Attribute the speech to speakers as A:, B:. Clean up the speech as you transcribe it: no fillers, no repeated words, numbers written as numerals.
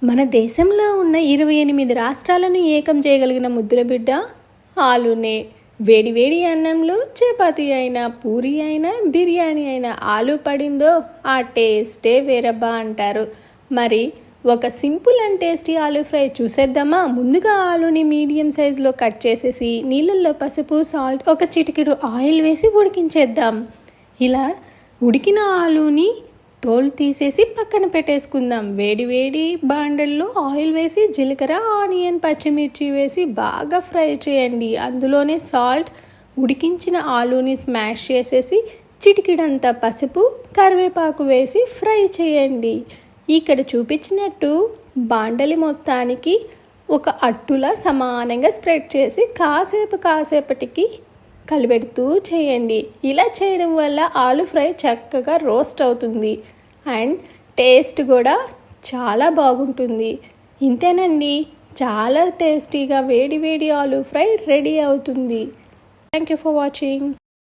A: మన దేశంలో ఉన్న 28 రాష్ట్రాలను ఏకం చేయగలిగిన ముద్దుల ఆలూనే. వేడి వేడి అన్నంలో చపాతీ అయినా, పూరి అయినా, బిర్యానీ అయినా ఆలూ పడిందో ఆ టేస్టే వేరబ్బా అంటారు. మరి ఒక simple and tasty aloo fry చూసేద్దామా? ముందుగా ఆలూని మీడియం సైజులో కట్ చేసేసి నీళ్ళల్లో పసుపు, సాల్ట్, ఒక చిటికెడు ఆయిల్ వేసి ఉడికించేద్దాం. ఇలా ఉడికిన ఆలూని తోలు తీసేసి పక్కన పెట్టేసుకుందాం. వేడి వేడి బాండల్లో ఆయిల్ వేసి జీలకర్ర, ఆనియన్, పచ్చిమిర్చి వేసి బాగా ఫ్రై చేయండి. అందులోనే సాల్ట్, ఉడికించిన ఆలూని స్మాష్ చేసేసి చిటికిడంత పసుపు, కరివేపాకు వేసి ఫ్రై చేయండి. ఇక్కడ చూపించినట్టు బాండలి మొత్తానికి ఒక అట్టులా సమానంగా స్ప్రెడ్ చేసి కాసేపటికి కలిపెడుతూ చేయండి. ఇలా చేయడం వల్ల ఆలూ ఫ్రై చక్కగా రోస్ట్ అవుతుంది అండ్ టేస్ట్ కూడా చాలా బాగుంటుంది. ఇంతేనండి, చాలా టేస్టీగా వేడి వేడి ఆలూ ఫ్రై రెడీ అవుతుంది. Thank you for watching.